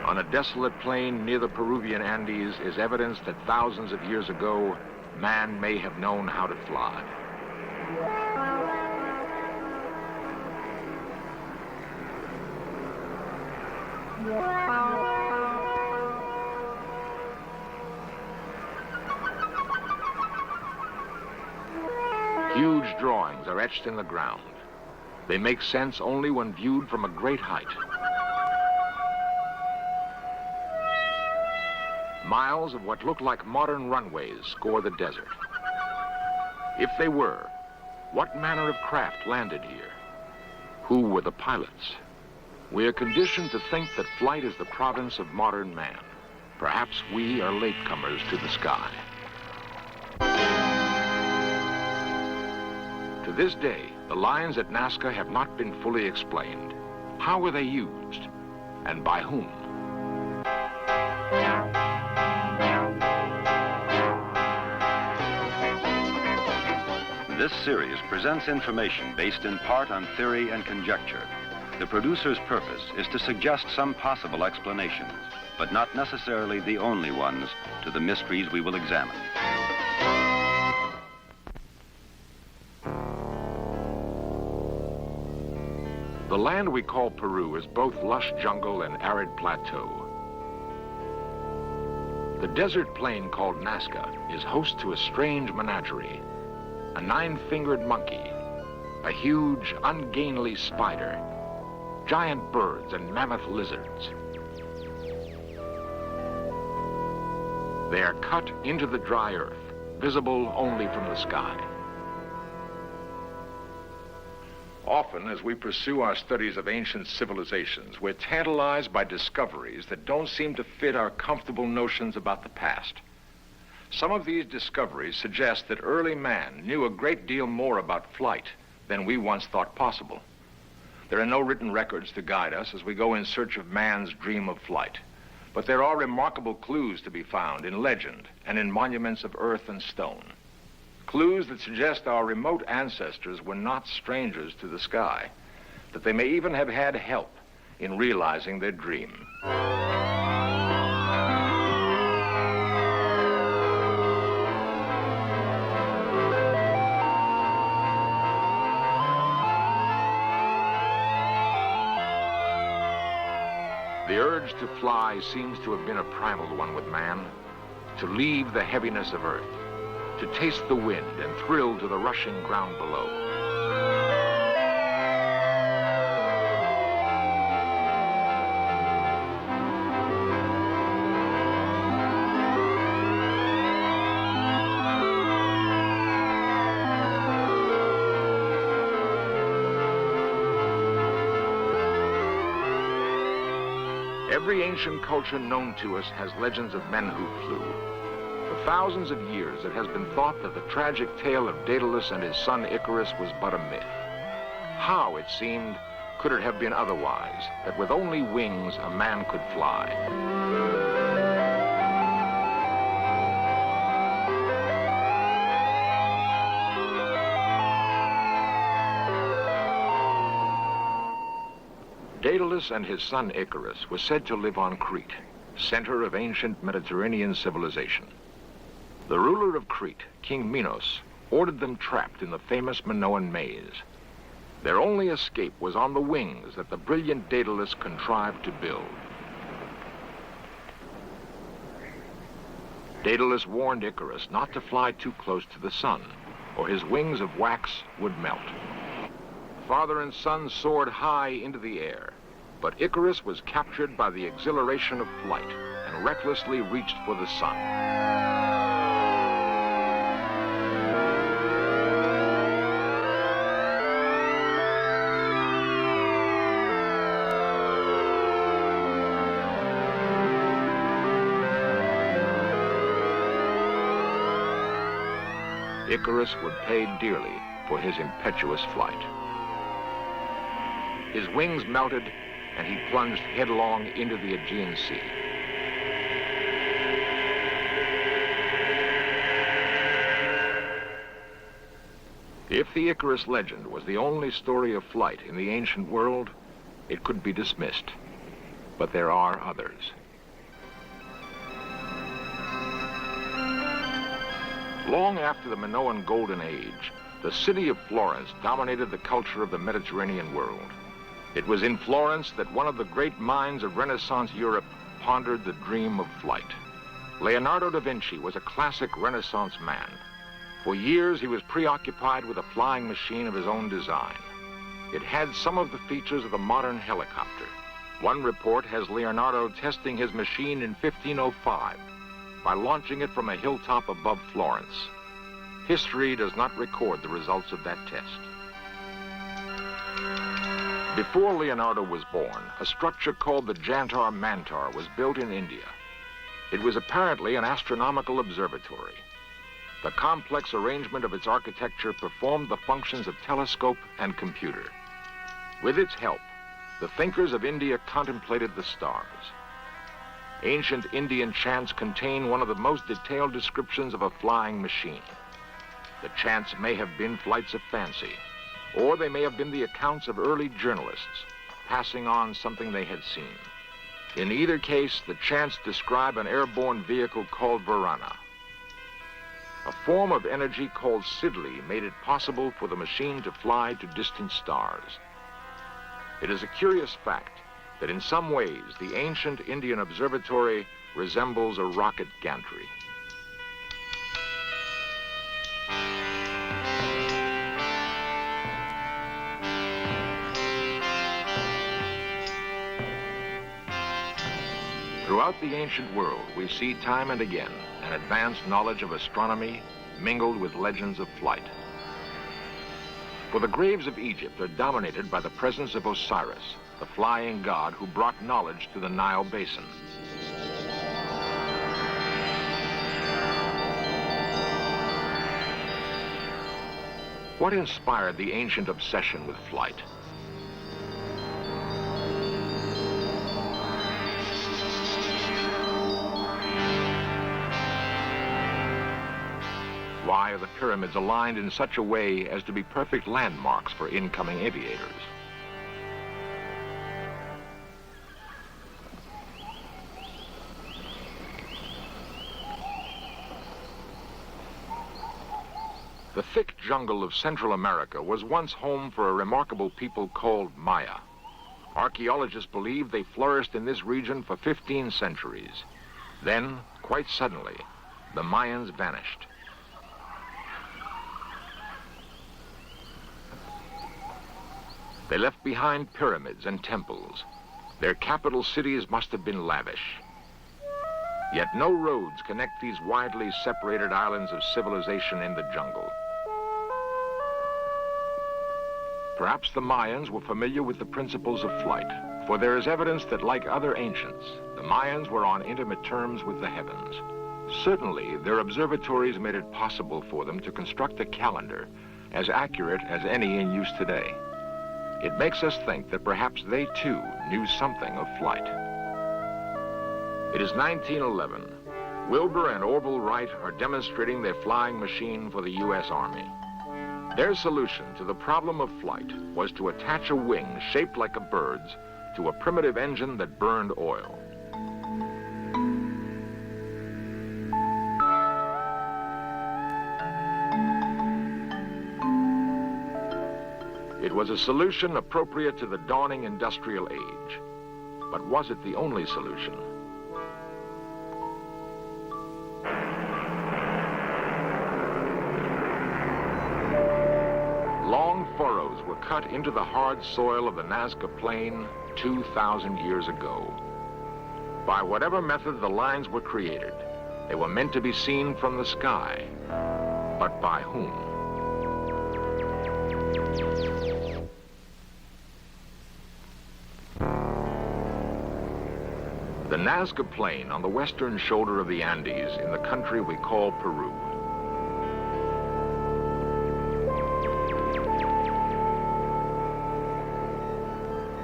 On a desolate plain near the Peruvian Andes is evidence that thousands of years ago, man may have known how to fly. Huge drawings are etched in the ground. They make sense only when viewed from a great height. Miles of what look like modern runways score the desert. If they were, what manner of craft landed here? Who were the pilots? We are conditioned to think that flight is the province of modern man. Perhaps we are latecomers to the sky. To this day, the lines at Nazca have not been fully explained. How were they used? And by whom? This series presents information based in part on theory and conjecture. The producer's purpose is to suggest some possible explanations, but not necessarily the only ones, to the mysteries we will examine. The land we call Peru is both lush jungle and arid plateau. The desert plain called Nazca is host to a strange menagerie. A 9-fingered monkey, a huge, ungainly spider, giant birds and mammoth lizards. They are cut into the dry earth, visible only from the sky. Often, as we pursue our studies of ancient civilizations, we're tantalized by discoveries that don't seem to fit our comfortable notions about the past. Some of these discoveries suggest that early man knew a great deal more about flight than we once thought possible. There are no written records to guide us as we go in search of man's dream of flight, but there are remarkable clues to be found in legend and in monuments of earth and stone. Clues that suggest our remote ancestors were not strangers to the sky, that they may even have had help in realizing their dream. The urge to fly seems to have been a primal one with man, to leave the heaviness of earth, to taste the wind and thrill to the rushing ground below. Every ancient culture known to us has legends of men who flew. For thousands of years, it has been thought that the tragic tale of Daedalus and his son Icarus was but a myth. How, it seemed, could it have been otherwise, that with only wings, a man could fly? Daedalus and his son Icarus were said to live on Crete, center of ancient Mediterranean civilization. The ruler of Crete, King Minos, ordered them trapped in the famous Minoan maze. Their only escape was on the wings that the brilliant Daedalus contrived to build. Daedalus warned Icarus not to fly too close to the sun, or his wings of wax would melt. Father and son soared high into the air, but Icarus was captured by the exhilaration of flight and recklessly reached for the sun. Icarus would pay dearly for his impetuous flight. His wings melted, and he plunged headlong into the Aegean Sea. If the Icarus legend was the only story of flight in the ancient world, it could be dismissed. but there are others. Long after the Minoan Golden Age, the city of Florence dominated the culture of the Mediterranean world. It was in Florence that one of the great minds of Renaissance Europe pondered the dream of flight. Leonardo da Vinci was a classic Renaissance man. For years, he was preoccupied with a flying machine of his own design. It had some of the features of the modern helicopter. One report has Leonardo testing his machine in 1505 by launching it from a hilltop above Florence. History does not record the results of that test. Before Leonardo was born, a structure called the Jantar Mantar was built in India. It was apparently an astronomical observatory. The complex arrangement of its architecture performed the functions of telescope and computer. With its help, the thinkers of India contemplated the stars. Ancient Indian chants contain one of the most detailed descriptions of a flying machine. The chants may have been flights of fancy, or they may have been the accounts of early journalists passing on something they had seen. In either case, the chants describe an airborne vehicle called Varana. A form of energy called Sidli made it possible for the machine to fly to distant stars. It is a curious fact that in some ways the ancient Indian observatory resembles a rocket gantry. Throughout the ancient world, we see time and again an advanced knowledge of astronomy mingled with legends of flight. For the graves of Egypt are dominated by the presence of Osiris, the flying god who brought knowledge to the Nile basin. What inspired the ancient obsession with flight? Why are the pyramids aligned in such a way as to be perfect landmarks for incoming aviators? The thick jungle of Central America was once home for a remarkable people called Maya. Archaeologists believe they flourished in this region for 15 centuries. Then, quite suddenly, the Mayans vanished. They left behind pyramids and temples. Their capital cities must have been lavish. Yet no roads connect these widely separated islands of civilization in the jungle. Perhaps the Mayans were familiar with the principles of flight, for there is evidence that, like other ancients, the Mayans were on intimate terms with the heavens. Certainly, their observatories made it possible for them to construct a calendar as accurate as any in use today. It makes us think that perhaps they, too, knew something of flight. It is 1911. Wilbur and Orville Wright are demonstrating their flying machine for the U.S. Army. Their solution to the problem of flight was to attach a wing shaped like a bird's to a primitive engine that burned oil. It was a solution appropriate to the dawning industrial age. But was it the only solution? Long furrows were cut into the hard soil of the Nazca Plain 2,000 years ago. By whatever method the lines were created, they were meant to be seen from the sky. But by whom? The Nazca Plain on the western shoulder of the Andes in the country we call Peru.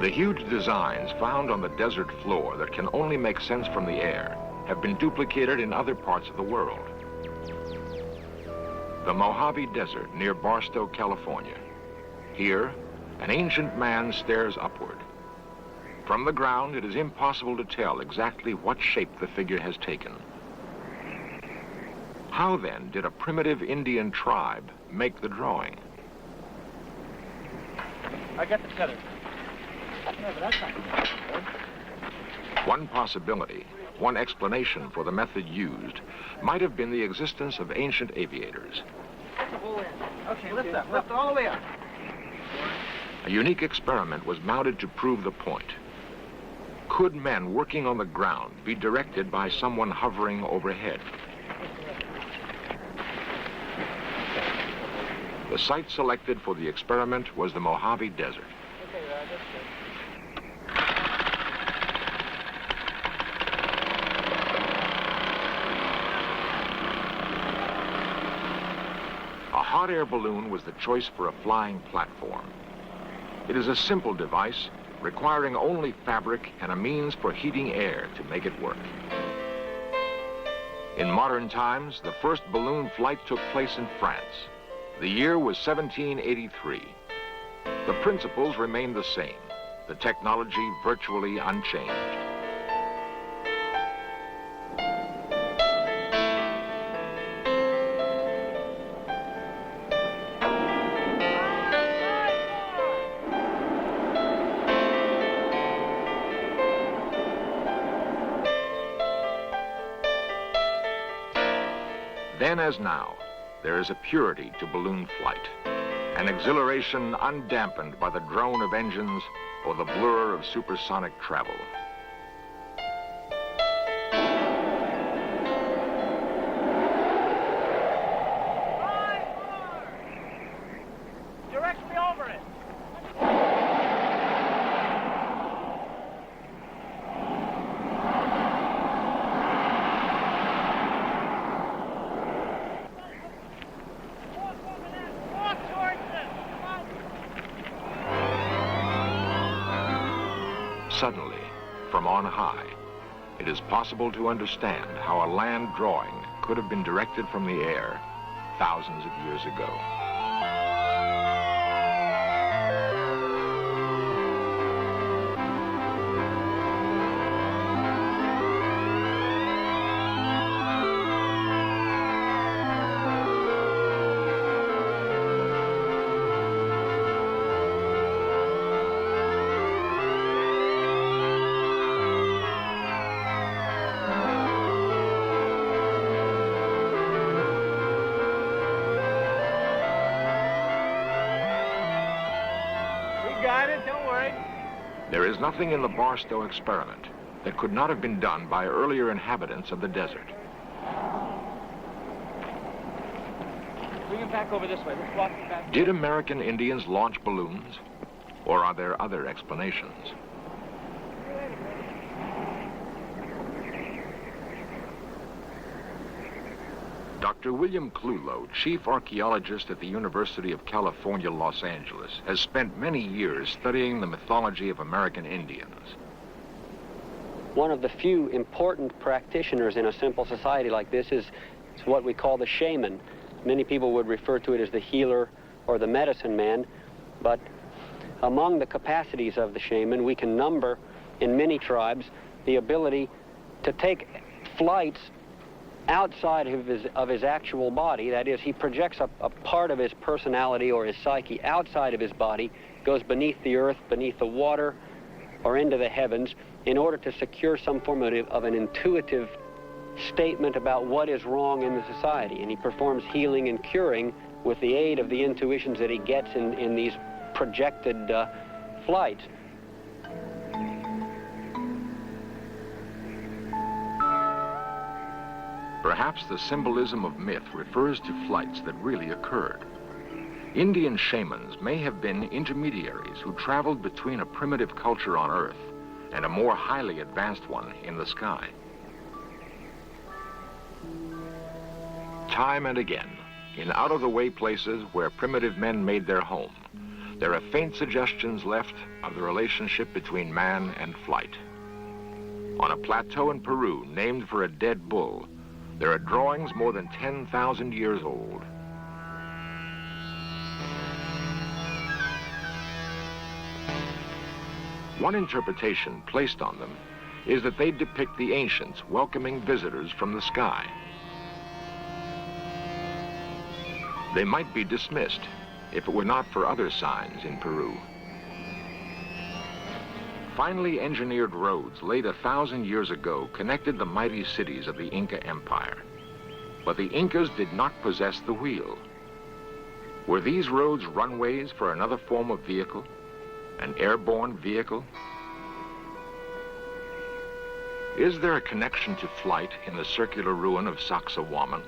The huge designs found on the desert floor that can only make sense from the air have been duplicated in other parts of the world. The Mojave Desert near Barstow, California. Here, an ancient man stares upward. From the ground, it is impossible to tell exactly what shape the figure has taken. How then did a primitive Indian tribe make the drawing? I got the tether. Yeah, but that's not good. One possibility, one explanation for the method used, might have been the existence of ancient aviators. Get the whole end. Okay, lift up. Lift all the way up. A unique experiment was mounted to prove the point. Could men working on the ground be directed by someone hovering overhead? The site selected for the experiment was the Mojave Desert. Okay, Rod, that's good. A hot air balloon was the choice for a flying platform. It is a simple device, requiring only fabric and a means for heating air to make it work. In modern times, the first balloon flight took place in France. The year was 1783. The principles remained the same, the technology virtually unchanged. Then as now, there is a purity to balloon flight, an exhilaration undampened by the drone of engines or the blur of supersonic travel. Directly over it. Suddenly, from on high, it is possible to understand how a land drawing could have been directed from the air thousands of years ago. Got it, don't worry. There is nothing in the Barstow experiment that could not have been done by earlier inhabitants of the desert. Bring him back over this way. Let's walk him back. Did American Indians launch balloons? Or are there other explanations? Dr. William Clulow, chief archaeologist at the University of California, Los Angeles, has spent many years studying the mythology of American Indians. One of the few important practitioners in a simple society like this is what we call the shaman. Many people would refer to it as the healer or the medicine man, but among the capacities of the shaman, we can number in many tribes the ability to take flights outside of his actual body. That is, he projects a part of his personality or his psyche outside of his body, goes beneath the earth, beneath the water, or into the heavens in order to secure some form of an intuitive statement about what is wrong in the society. And he performs healing and curing with the aid of the intuitions that he gets in these projected flights. Perhaps the symbolism of myth refers to flights that really occurred. Indian shamans may have been intermediaries who traveled between a primitive culture on Earth and a more highly advanced one in the sky. Time and again, in out-of-the-way places where primitive men made their home, there are faint suggestions left of the relationship between man and flight. On a plateau in Peru named for a dead bull, there are drawings more than 10,000 years old. One interpretation placed on them is that they depict the ancients welcoming visitors from the sky. They might be dismissed if it were not for other signs in Peru. Finely engineered roads laid 1,000 years ago connected the mighty cities of the Inca Empire. But the Incas did not possess the wheel. Were these roads runways for another form of vehicle? An airborne vehicle? Is there a connection to flight in the circular ruin of Sacsayhuaman?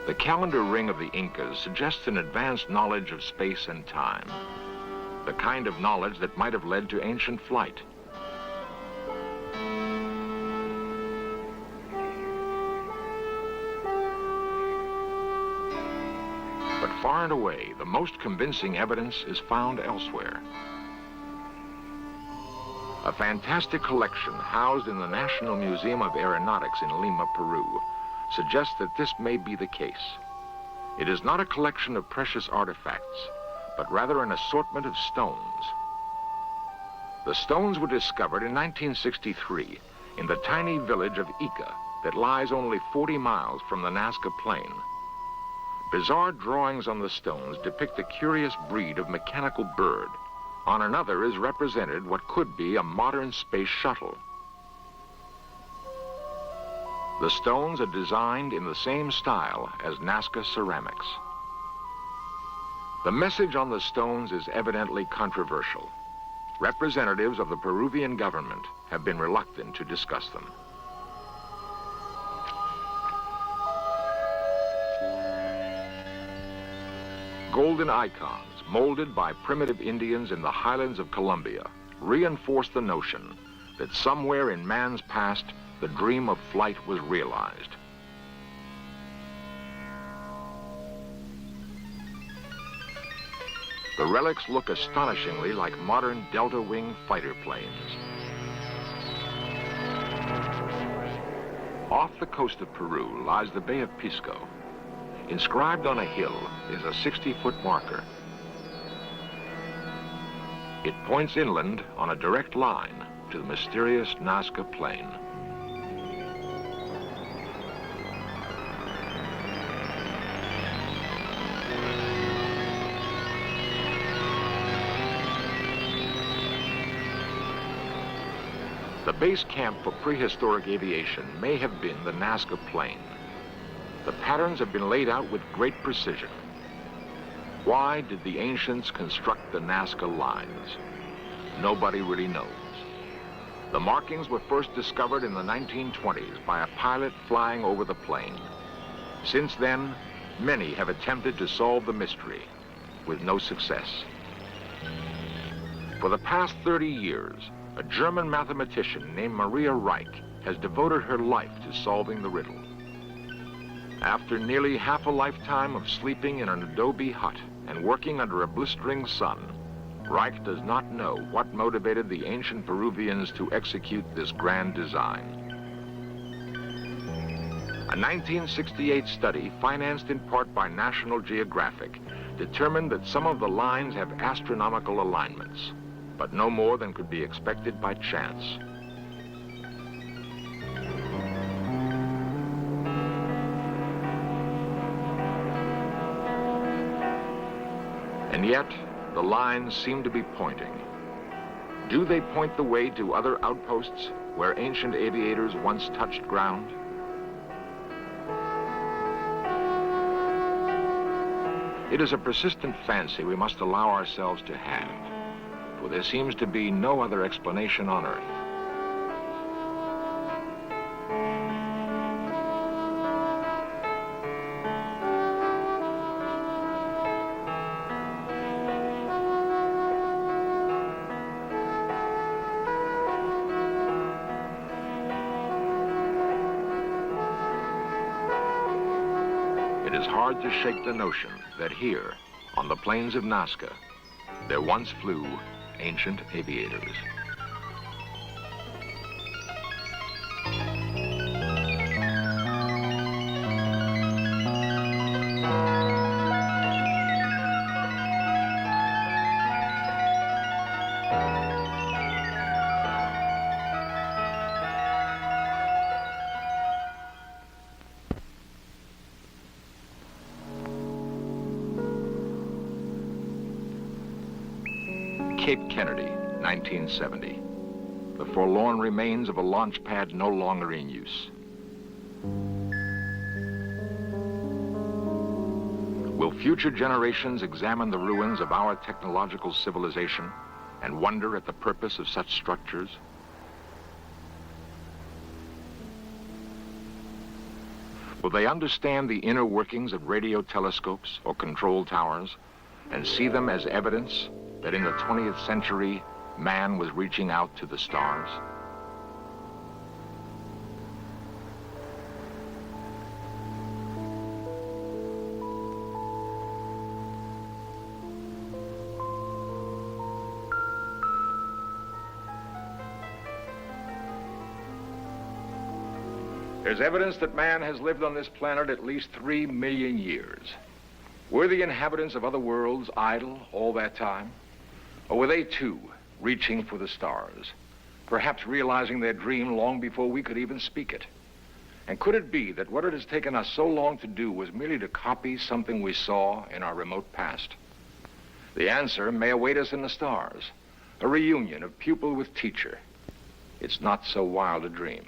The calendar ring of the Incas suggests an advanced knowledge of space and time, the kind of knowledge that might have led to ancient flight. But far and away, the most convincing evidence is found elsewhere. A fantastic collection housed in the National Museum of Aeronautics in Lima, Peru, suggests that this may be the case. It is not a collection of precious artifacts, but rather an assortment of stones. The stones were discovered in 1963 in the tiny village of Ica that lies only 40 miles from the Nazca Plain. Bizarre drawings on the stones depict a curious breed of mechanical bird. On another is represented what could be a modern space shuttle. The stones are designed in the same style as Nazca ceramics. The message on the stones is evidently controversial. Representatives of the Peruvian government have been reluctant to discuss them. Golden icons, molded by primitive Indians in the highlands of Colombia, reinforce the notion that somewhere in man's past, the dream of flight was realized. The relics look astonishingly like modern delta-wing fighter planes. Off the coast of Peru lies the Bay of Pisco. Inscribed on a hill is a 60-foot marker. It points inland on a direct line to the mysterious Nazca Plain. The base camp for prehistoric aviation may have been the Nazca Plain. The patterns have been laid out with great precision. Why did the ancients construct the Nazca lines? Nobody really knows. The markings were first discovered in the 1920s by a pilot flying over the plain. Since then, many have attempted to solve the mystery, with no success. For the past 30 years, a German mathematician named Maria Reich has devoted her life to solving the riddle. After nearly half a lifetime of sleeping in an adobe hut and working under a blistering sun, Reich does not know what motivated the ancient Peruvians to execute this grand design. A 1968 study, financed in part by National Geographic, determined that some of the lines have astronomical alignments, but no more than could be expected by chance. And yet, the lines seem to be pointing. Do they point the way to other outposts where ancient aviators once touched ground? It is a persistent fancy we must allow ourselves to have, for there seems to be no other explanation on Earth. It is hard to shake the notion that here, on the plains of Nazca, there once flew ancient aviators. Cape Kennedy, 1970. The forlorn remains of a launch pad no longer in use. Will future generations examine the ruins of our technological civilization and wonder at the purpose of such structures? Will they understand the inner workings of radio telescopes or control towers and see them as evidence that in the 20th century, man was reaching out to the stars? There's evidence that man has lived on this planet at least 3 million years. Were the inhabitants of other worlds idle all that time? Or were they too reaching for the stars, perhaps realizing their dream long before we could even speak it? And could it be that what it has taken us so long to do was merely to copy something we saw in our remote past? The answer may await us in the stars, a reunion of pupil with teacher. It's not so wild a dream.